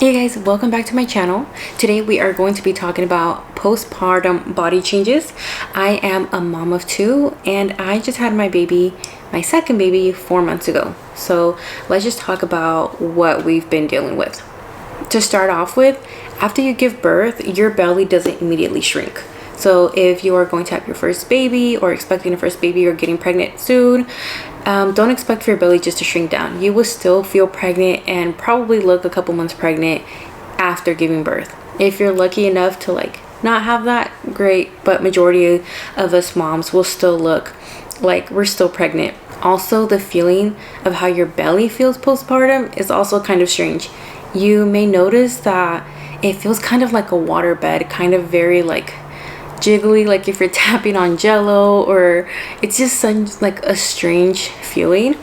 Hey guys, welcome back to my channel. Today we are going to be talking about postpartum body changes. I am a mom of two and I just had my second baby 4 months ago. So let's just talk about what we've been dealing with. To start off with, after you give birth, your belly doesn't immediately shrink. So if you are going to have your first baby or expecting a first baby or getting pregnant soon, don't expect for your belly just to shrink down. You will still feel pregnant and probably look a couple months pregnant after giving birth. If you're lucky enough to not have that, great, but majority of us moms will still look like we're still pregnant. Also, the feeling of how your belly feels postpartum is also kind of strange. You may notice that it feels kind of like a water bed, kind of very jiggly, like if you're tapping on jello, or it's just such a strange feeling.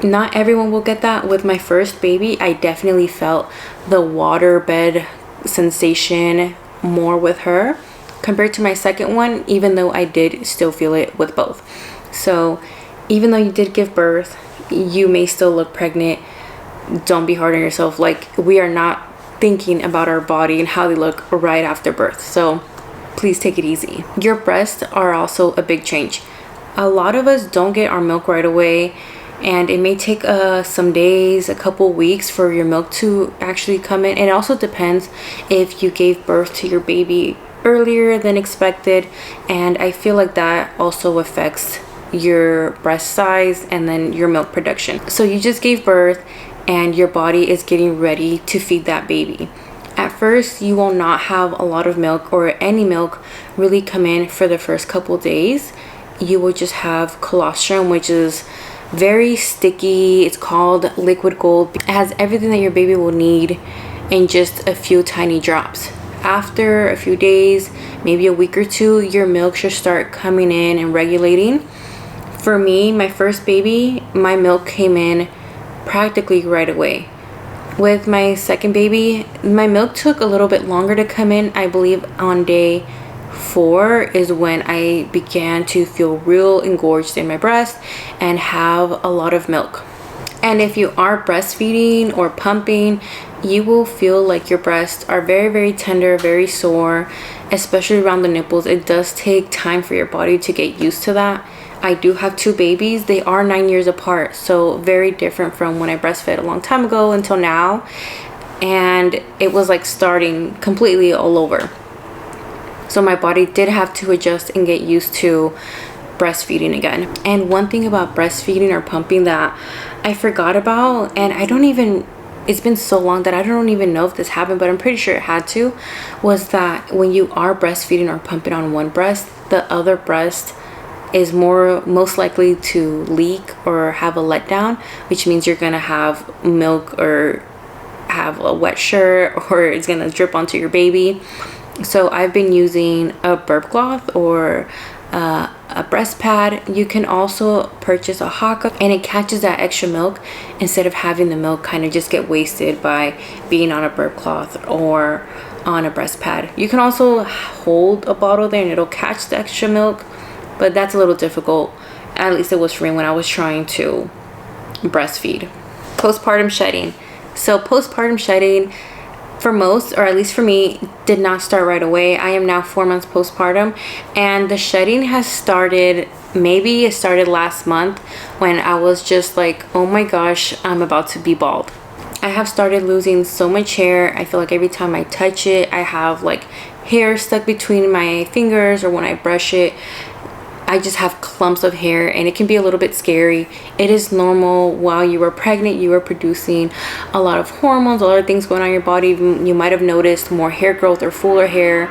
Not everyone will get that. With my first baby, I definitely felt the water bed sensation more with her compared to my second one, even though I did still feel it with both. So even though you did give birth, you may still look pregnant. Don't be hard on yourself. We are not thinking about our body and how they look right after birth, so please take it easy. Your breasts are also a big change. A lot of us don't get our milk right away, and it may take some days, a couple weeks for your milk to actually come in. It also depends if you gave birth to your baby earlier than expected, and I feel like that also affects your breast size and then your milk production. So you just gave birth and your body is getting ready to feed that baby. At first, you will not have a lot of milk or any milk really come in for the first couple days. You will just have colostrum, which is very sticky. It's called liquid gold. It has everything that your baby will need in just a few tiny drops. After a few days, maybe a week or two, your milk should start coming in and regulating. For me, my first baby, my milk came in practically right away. With my second baby, my milk took a little bit longer to come in. I believe on day 4 is when I began to feel real engorged in my breast and have a lot of milk. And if you are breastfeeding or pumping, you will feel like your breasts are very, very tender, very sore, especially around the nipples. It does take time for your body to get used to that. I do have 2 babies. They are 9 years apart, so very different from when I breastfed a long time ago until now. And it was starting completely all over. So my body did have to adjust and get used to breastfeeding again. And one thing about breastfeeding or pumping that I forgot about, and it's been so long that I don't even know if this happened, but I'm pretty sure it had to, was that when you are breastfeeding or pumping on one breast, the other breast is most likely to leak or have a letdown, which means you're gonna have milk or have a wet shirt, or it's gonna drip onto your baby. So I've been using a burp cloth or a breast pad. You can also purchase a hot cup, and it catches that extra milk instead of having the milk kind of just get wasted by being on a burp cloth or on a breast pad. You can also hold a bottle there and it'll catch the extra milk, but that's a little difficult. At least it was for me when I was trying to breastfeed. Postpartum shedding. So postpartum shedding, for most, or at least for me, did not start right away. I am now 4 months postpartum, and the shedding has started, maybe it started last month when I was just like, oh my gosh, I'm about to be bald. I have started losing so much hair. I feel like every time I touch it, I have hair stuck between my fingers, or when I brush it, I just have clumps of hair, and it can be a little bit scary. It is normal. While you were pregnant, you were producing a lot of hormones, a lot of things going on in your body. You might have noticed more hair growth or fuller hair,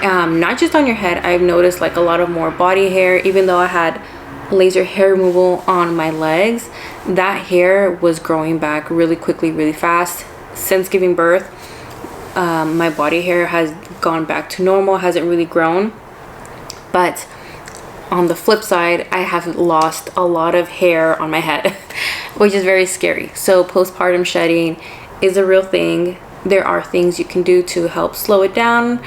not just on your head. I've noticed a lot of more body hair. Even though I had laser hair removal on my legs, that hair was growing back really quickly, really fast. Since giving birth, my body hair has gone back to normal, hasn't really grown. But on the flip side, I have lost a lot of hair on my head, which is very scary. So postpartum shedding is a real thing. There are things you can do to help slow it down,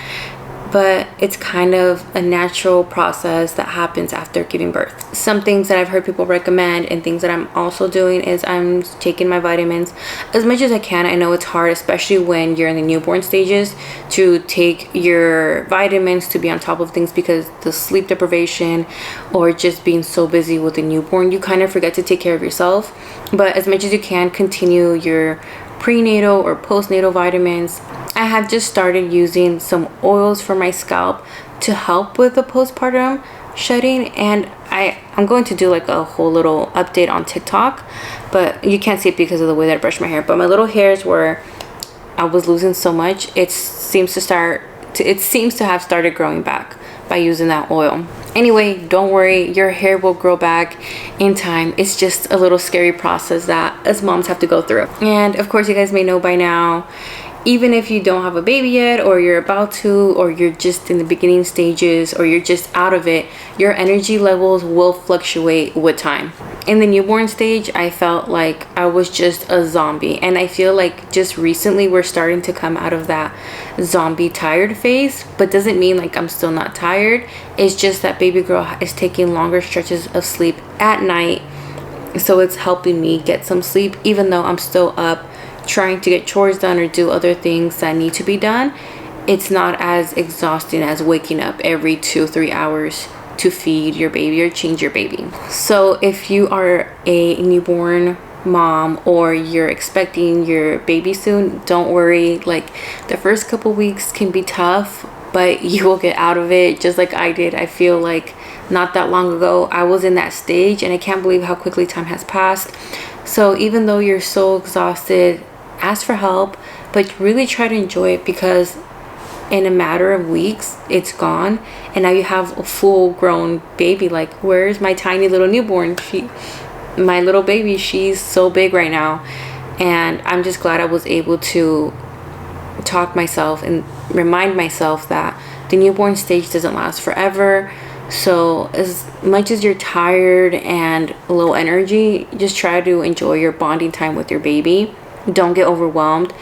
but it's kind of a natural process that happens after giving birth. Some things that I've heard people recommend and things that I'm also doing is I'm taking my vitamins as much as I can. I know it's hard, especially when you're in the newborn stages, to take your vitamins, to be on top of things, because the sleep deprivation or just being so busy with the newborn, you kind of forget to take care of yourself. But as much as you can, continue your prenatal or postnatal vitamins. I have just started using some oils for my scalp to help with the postpartum shedding, and I'm going to do like a whole little update on TikTok, but you can't see it because of the way that I brush my hair. But my little hairs where I was losing so much, it seems to have started growing back by using that oil. Anyway, don't worry, your hair will grow back in time. It's just a little scary process that us moms have to go through. And of course, you guys may know by now, even if you don't have a baby yet, or you're about to, or you're just in the beginning stages, or you're just out of it, your energy levels will fluctuate with time. In the newborn stage, I felt like I was just a zombie, and I feel like just recently we're starting to come out of that zombie tired phase, but doesn't mean like I'm still not tired. It's just that baby girl is taking longer stretches of sleep at night, so it's helping me get some sleep even though I'm still up trying to get chores done or do other things that need to be done. It's not as exhausting as waking up every 2-3 hours to feed your baby or change your baby. So if you are a newborn mom or you're expecting your baby soon, don't worry. Like, the first couple weeks can be tough, but you will get out of it just like I did. I feel like not that long ago I was in that stage, and I can't believe how quickly time has passed. So even though you're so exhausted, ask for help, but really try to enjoy it, because in a matter of weeks it's gone, and now you have a full grown baby. Like, where's my tiny little newborn? My little baby, she's so big right now, and I'm just glad I was able to talk myself and remind myself that the newborn stage doesn't last forever. So as much as you're tired and low energy, just try to enjoy your bonding time with your baby. Don't get overwhelmed.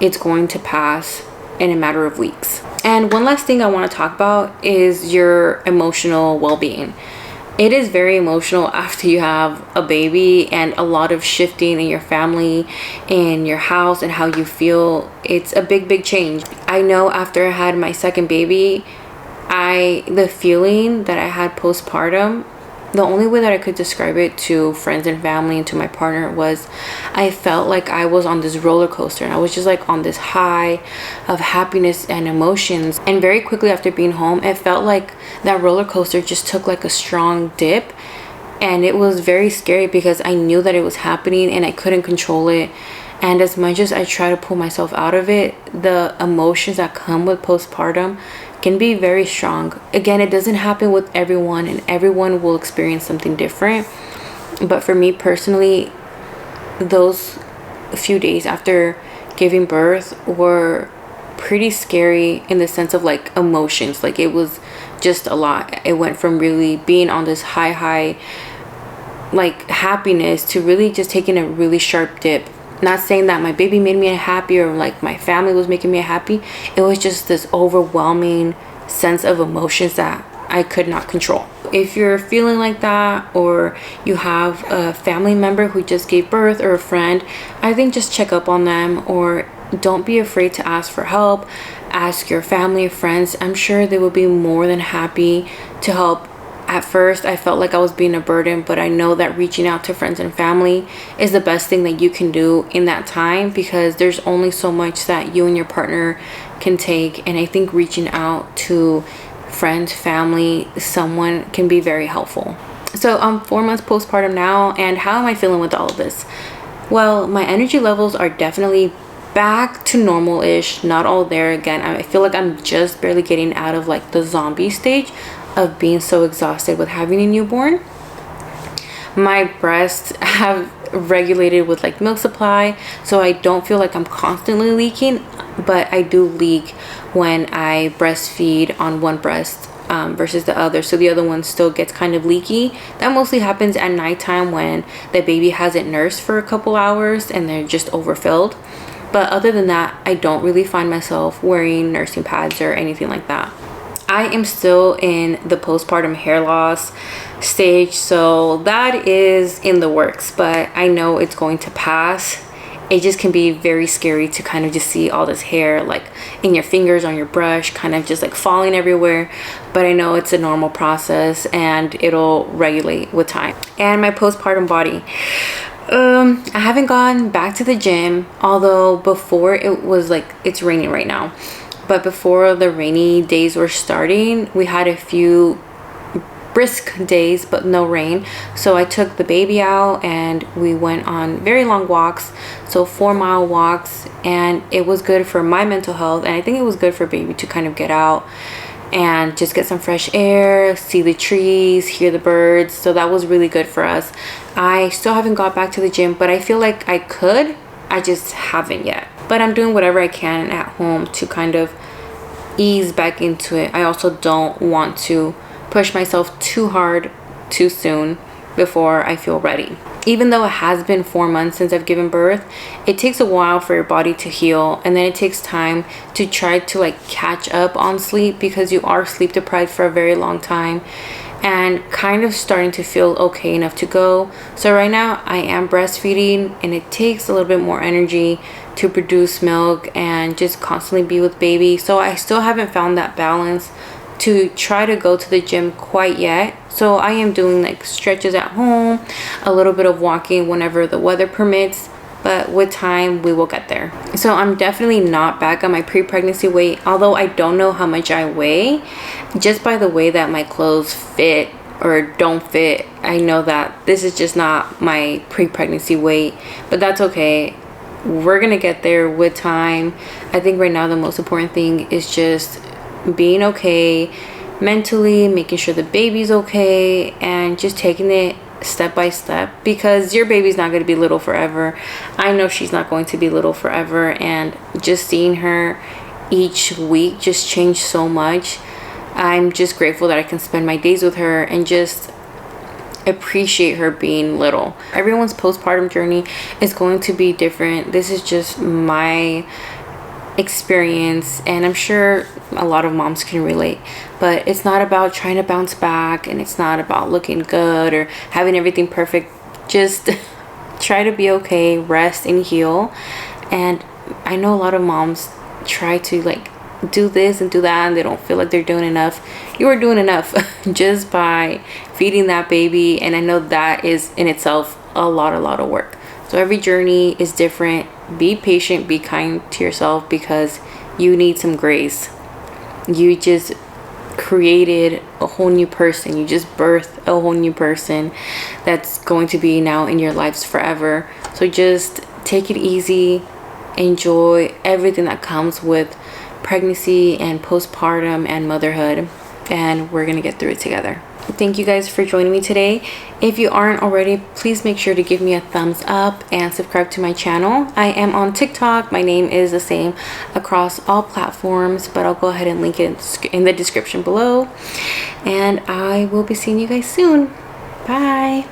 It's going to pass in a matter of weeks. And one last thing I want to talk about is your emotional well-being. It is very emotional after you have a baby, and a lot of shifting in your family, in your house, and how you feel. It's a big change. I know after I had my second baby, the feeling that I had postpartum, the only way that I could describe it to friends and family and to my partner was I felt like I was on this roller coaster, and I was just like on this high of happiness and emotions. And very quickly after being home, it felt like that roller coaster just took like a strong dip, and it was very scary because I knew that it was happening and I couldn't control it. And as much as I try to pull myself out of it, the emotions that come with postpartum can be very strong. Again, it doesn't happen with everyone, and everyone will experience something different. But for me personally, those few days after giving birth were pretty scary in the sense of like emotions. Like, it was just a lot. It went from really being on this high like happiness to really just taking a really sharp dip. Not saying that my baby made me happy or like my family was making me happy. It was just this overwhelming sense of emotions that I could not control. If you're feeling like that, or you have a family member who just gave birth, or a friend, I think just check up on them, or don't be afraid to ask for help. Ask your family or friends. I'm sure they will be more than happy to help. At first, I felt like I was being a burden, but I know that reaching out to friends and family is the best thing that you can do in that time, because there's only so much that you and your partner can take. And I think reaching out to friends, family, someone can be very helpful. So I'm 4 months postpartum now, and how am I feeling with all of this? Well, my energy levels are definitely back to normal-ish, not all there again. I feel like I'm just barely getting out of like the zombie stage of being so exhausted with having a newborn. My breasts have regulated with like milk supply, so I don't feel like I'm constantly leaking, but I do leak when I breastfeed on one breast versus the other, so the other one still gets kind of leaky. That mostly happens at nighttime when the baby hasn't nursed for a couple hours and they're just overfilled. But other than that, I don't really find myself wearing nursing pads or anything like that. I am still in the postpartum hair loss stage, so that is in the works, but I know it's going to pass. It just can be very scary to kind of just see all this hair like in your fingers, on your brush, kind of just like falling everywhere, but I know it's a normal process and it'll regulate with time. And my postpartum body, I haven't gone back to the gym, although before it was like, it's raining right now, but before the rainy days were starting, we had a few brisk days but no rain, so I took the baby out and we went on very long walks, so 4-mile walks, and it was good for my mental health, and I think it was good for baby to kind of get out and just get some fresh air, see the trees, hear the birds. So that was really good for us. I still haven't got back to the gym, but I feel like I could, I just haven't yet. But I'm doing whatever I can at home to kind of ease back into it. I also don't want to push myself too hard too soon before I feel ready. Even though it has been 4 months since I've given birth, it takes a while for your body to heal, and then it takes time to try to like catch up on sleep, because you are sleep deprived for a very long time and kind of starting to feel okay enough to go. So right now I am breastfeeding, and it takes a little bit more energy to produce milk and just constantly be with baby. So I still haven't found that balance to try to go to the gym quite yet. So I am doing like stretches at home, a little bit of walking whenever the weather permits, but with time we will get there. So I'm definitely not back on my pre-pregnancy weight, although I don't know how much I weigh. Just by the way that my clothes fit or don't fit, I know that this is just not my pre-pregnancy weight, but that's okay. We're gonna get there with time. I think right now the most important thing is just being okay mentally, making sure the baby's okay, and just taking it step by step, because your baby's not going to be little forever. I know she's not going to be little forever, and just seeing her each week just change so much. I'm just grateful that I can spend my days with her and just appreciate her being little. Everyone's postpartum journey is going to be different. This is just my experience, and I'm sure a lot of moms can relate, but it's not about trying to bounce back, and it's not about looking good or having everything perfect. Just try to be okay, rest and heal. And I know a lot of moms try to like do this and do that, and they don't feel like they're doing enough. You are doing enough just by feeding that baby, and I know that is in itself a lot of work. So every journey is different. Be patient, be kind to yourself, because you need some grace. You just created a whole new person. You just birthed a whole new person that's going to be now in your lives forever. So just take it easy. Enjoy everything that comes with pregnancy and postpartum and motherhood, and we're gonna get through it together. Thank you guys for joining me today. If you aren't already, please make sure to give me a thumbs up and subscribe to my channel. I am on TikTok. My name is the same across all platforms, but I'll go ahead and link it in the description below. And I will be seeing you guys soon. Bye.